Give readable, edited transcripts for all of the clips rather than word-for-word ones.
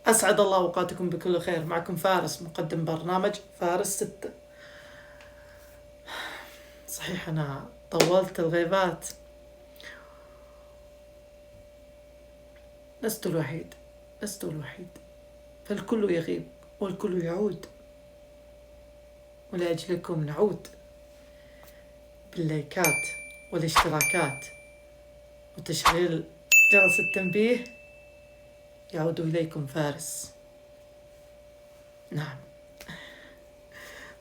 أسعد الله أوقاتكم بكل خير. معكم فارس مقدم برنامج فارس 6. صحيح أنا طولت الغيبات، لست الوحيد، فالكل يغيب والكل يعود، ولأجلكم نعود باللايكات والاشتراكات وتشغيل جرس التنبيه. يعود إليكم فارس. نعم.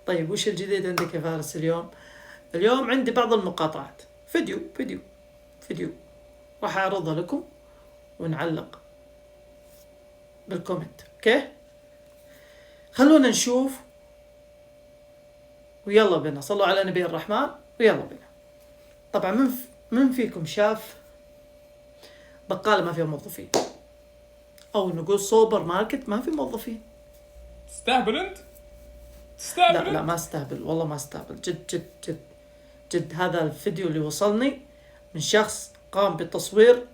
طيب وش الجديد عندك يا فارس اليوم عندي بعض المقاطعات، فيديو راح أعرضها لكم ونعلق بالكومنت. اوكي، خلونا نشوف ويلا بنا. صلوا على نبي الرحمن ويلا بنا. طبعا من فيكم شاف بقالة ما فيها موظفين، أو نقول سوبر ماركت ما في موظفين؟ تستهبل انت؟ لا ما استهبل، والله ما استهبل، جد. هذا الفيديو اللي وصلني من شخص قام بتصوير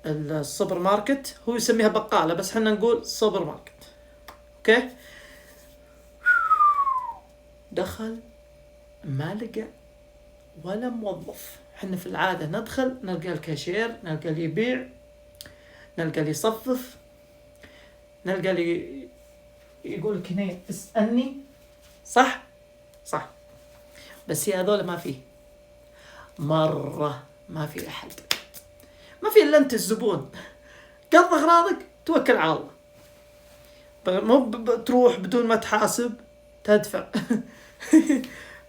السوبر ماركت، هو يسميها بقالة بس حنا نقول سوبر ماركت. اوكي، دخل ما لقى ولا موظف. حنا في العادة ندخل نلقى الكاشير، نلقى اللي يبيع، نلقى اللي يصفف، نلقى اللي يقول لك هنا اسألني. صح، بس هي هذول ما فيه مرة، ما في أحد، ما في إلا أنت الزبون. قض أغراضك توكل على الله، مو تروح بدون ما تحاسب تدفع.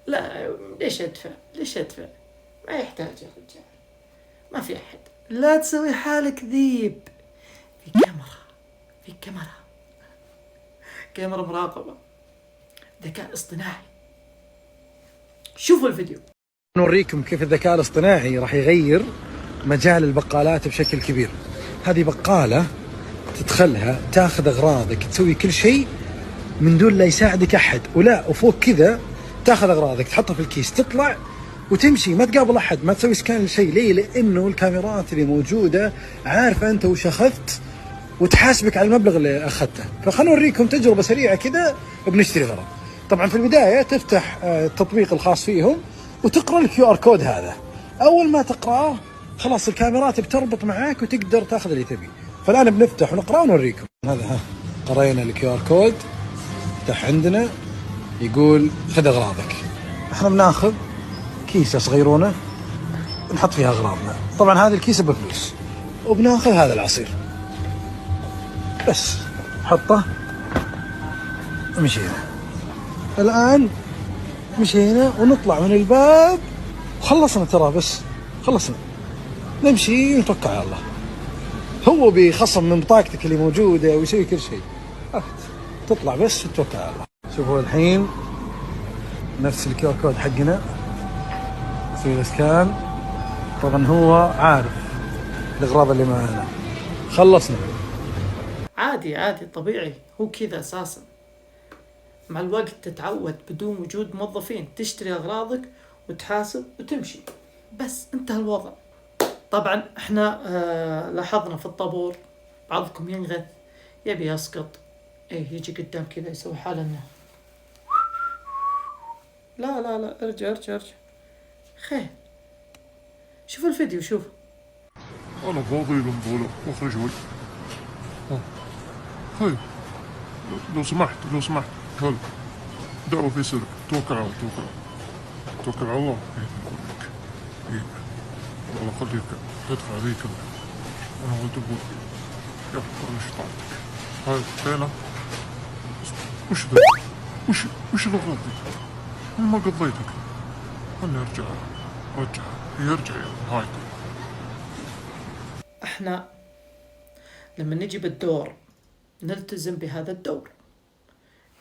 لا ليش أدفع؟ ما يحتاج يا رجال، ما في أحد. لا تسوي حالك ذيب. في كاميرا مراقبة، ذكاء اصطناعي. شوفوا الفيديو. نوريكم كيف الذكاء الاصطناعي راح يغير مجال البقالات بشكل كبير. هذه بقالة تدخلها تاخذ أغراضك، تسوي كل شيء من دون لا يساعدك أحد، وفوق كذا تاخذ أغراضك تحطها في الكيس، تطلع وتمشي، ما تقابل أحد، ما تسوي سكان لشيء. ليه؟ لأنه الكاميرات اللي موجودة عارفة أنت وش أخذت وتحاسبك على المبلغ اللي أخذته. فخلنا نوريكم تجربة سريعة كذا بنشتري غرض. طبعا في البداية تفتح التطبيق الخاص فيهم وتقرأ الكيو ار كود هذا. أول ما تقرأه خلاص الكاميرات بتربط معاك وتقدر تاخذ اللي تبي. فالآن بنفتح ونقرأ ونوريكم. هذا قرينا الكيو ار كود، افتح عندنا يقول خذ أغراضك. احنا بناخذ كيسة صغيرونة نحط فيها أغراضنا. طبعا هذه الكيسة بفلوس، وبناخذ هذا العصير بس حطه ومشينا. الآن مشينا ونطلع من الباب وخلصنا، ترى بس خلصنا، نمشي ونتوكل على الله. هو بيخصم من بطاقتك اللي موجودة ويسوي كل شيء، تطلع بس وتتوكل على الله. شوفوا الحين نفس الكيو ار كود حقنا، نسوي له سكان. طبعا هو عارف الأغراض اللي معانا. خلصنا. عادي طبيعي، هو كذا أساسا. مع الوقت تتعود بدون وجود موظفين، تشتري أغراضك وتحاسب وتمشي، بس انتهى الوضع. طبعا احنا لاحظنا في الطابور بعضكم ينغث، يبي يسقط، يجي قدام كذا يسوي حاله انه لا ارجع خير. شوف الفيديو، شوف. انا فاضي لمبولة واخرج شوي. هاي لو سمحت هلا دعوة في سرك. توكل على الله. والله خليك تدفع ذيك انا ولد ابوك. يلا فرش طاعتك. هاي فينا وش ذا؟ وش الاغراض دي؟ انا ما قضيتك. خلني يرجع يلا. هاي احنا لما نجي بالدور نلتزم بهذا الدور،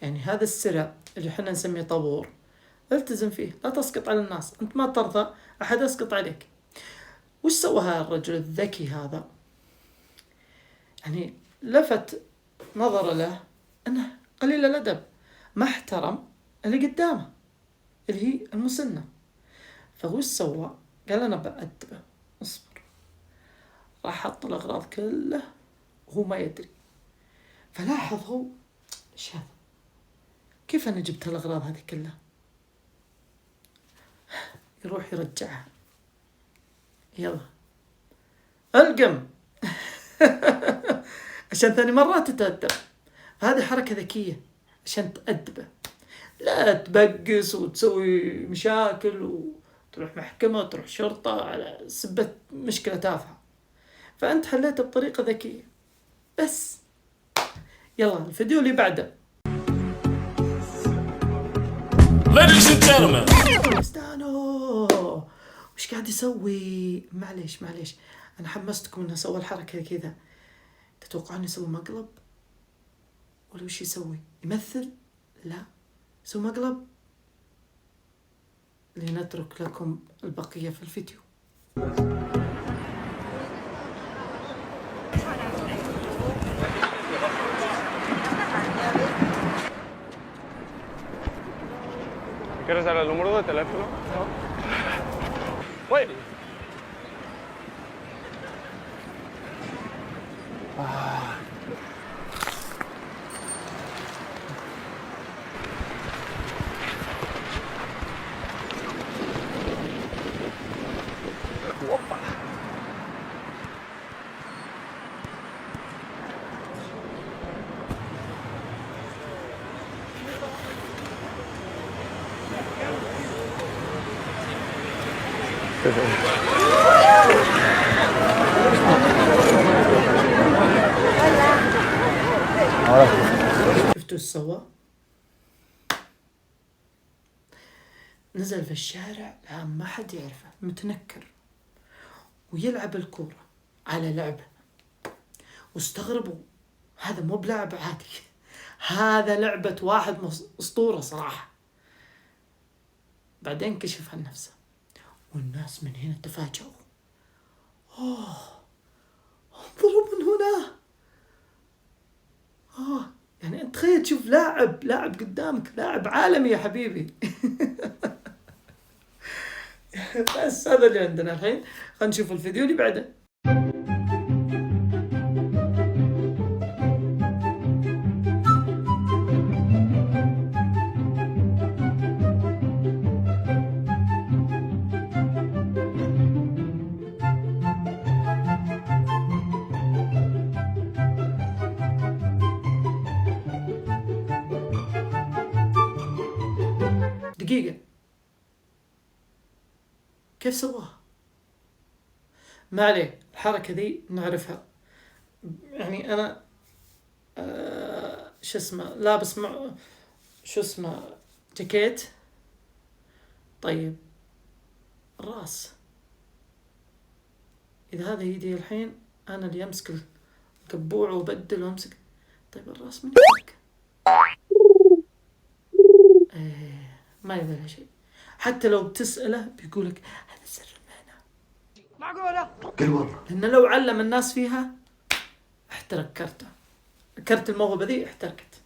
يعني هذا السرع اللي احنا نسميه طابور، التزم فيه، لا تسقط على الناس، أنت ما ترضى أحد يسقط عليك. وش سوى هذا الرجل الذكي هذا؟ يعني لفت نظر له أنه قليل الأدب، ما احترم اللي قدامه اللي هي المسنة. فهو سوى؟ قال أنا بأدبه، اصبر. راح حط الأغراض كله وهو ما يدري. فلاحظ هو إيش هذا، كيف أنا جبت الأغراض هذه كلها؟ يروح يرجعها، يلا القم عشان ثاني مرة تتأدب. هذه حركة ذكية عشان تأدبه، لا تبقس وتسوي مشاكل وتروح محكمة وتروح شرطة على سبة مشكلة تافهة. فأنت حليتها بطريقة ذكية بس. يلا الفيديو اللي بعده. Ladies and gentlemen. استانو وش قاعد يسوي؟ معليش أنا حمستكم إنه سوى الحركة كذا. تتوقعون يسوي مقلب ولا وش يسوي؟ يمثل؟ لا، يسوي مقلب. لنترك لكم البقية في الفيديو. ¿Quieres dar el número de teléfono? Wait. شفتوا ايش سوى؟ نزل في الشارع الآن ما حد يعرفه، متنكر ويلعب الكورة على لعبة، واستغربوا هذا مو بلعب عادي، هذا لعبة واحد أسطورة صراحة. بعدين كشف عن نفسه والناس من هنا تفاجئوا. انظروا من هنا. يعني انت تخيل تشوف لاعب قدامك، لاعب عالمي يا حبيبي. بس هذا اللي عندنا الحين. خلينا نشوف الفيديو اللي بعده. دقيقة، كيف سواها؟ ما عليه، الحركة ذي نعرفها. يعني أنا شو اسمه لابس شو اسمه جاكيت. طيب الراس، إذا هذا يدي الحين أنا اللي أمسك القبوع وبدل وأمسك. طيب الراس من يمسك؟ ما يدري شيء. حتى لو بتسأله بيقولك هذا سر المهنة. معقولة؟ قل والله. لأنه لو علم الناس فيها احترق كرته، كرت الموهبة ذي احترقت.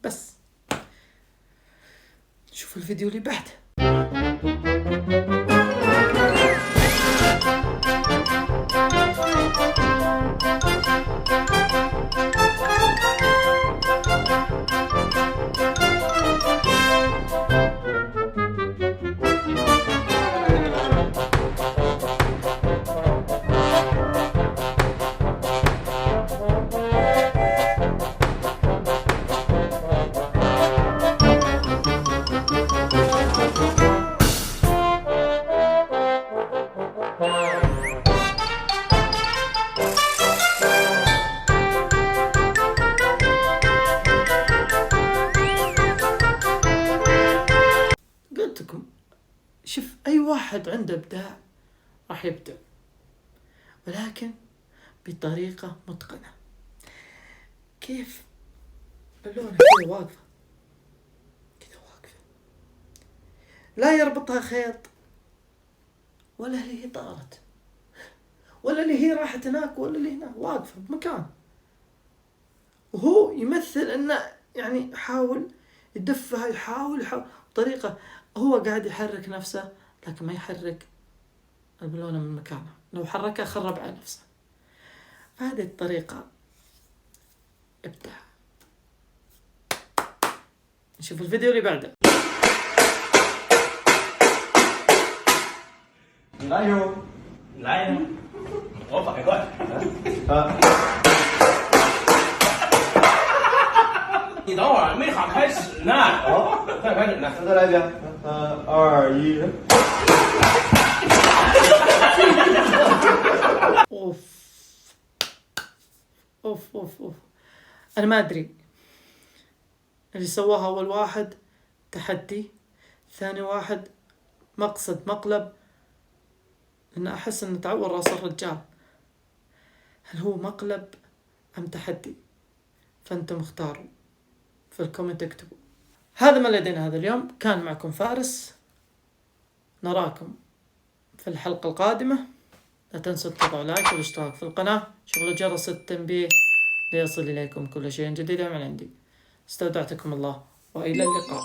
بس شوف الفيديو اللي بعده. شوف أي واحد عنده إبداع راح يبدع، ولكن بطريقة متقنة. كيف اللون كذا واقفة لا يربطها خيط، ولا اللي هي طارت، ولا اللي هي راحت هناك، ولا اللي هنا واقفة بمكان، وهو يمثل انه يعني يحاول يدفها، يحاول بطريقة، هو قاعد يحرك نفسه لكن ما يحرك البالونة من مكانه، لو حركها خرب على نفسه. فهذه الطريقة ابداع. نشوف الفيديو اللي بعده. 来哟，来呀！我反过来。你等会儿没喊开始呢。哦，再开始呢。再来一遍。3、2、1。اوف اوف اوف اوف، انا ما ادري اللي سواها. اول واحد تحدي، ثاني واحد مقصد مقلب، لأن أحس أن تعور رأس الرجال. هل هو مقلب أم تحدي؟ فأنتم اختاروا في الكومنت، اكتبوا. هذا ما لدينا هذا اليوم. كان معكم فارس، نراكم في الحلقة القادمة. لا تنسوا تضغطوا لايك والاشتراك في القناة، شغلوا جرس التنبيه ليصل إليكم كل شيء جديد من عندي. استودعتكم الله وإلى اللقاء.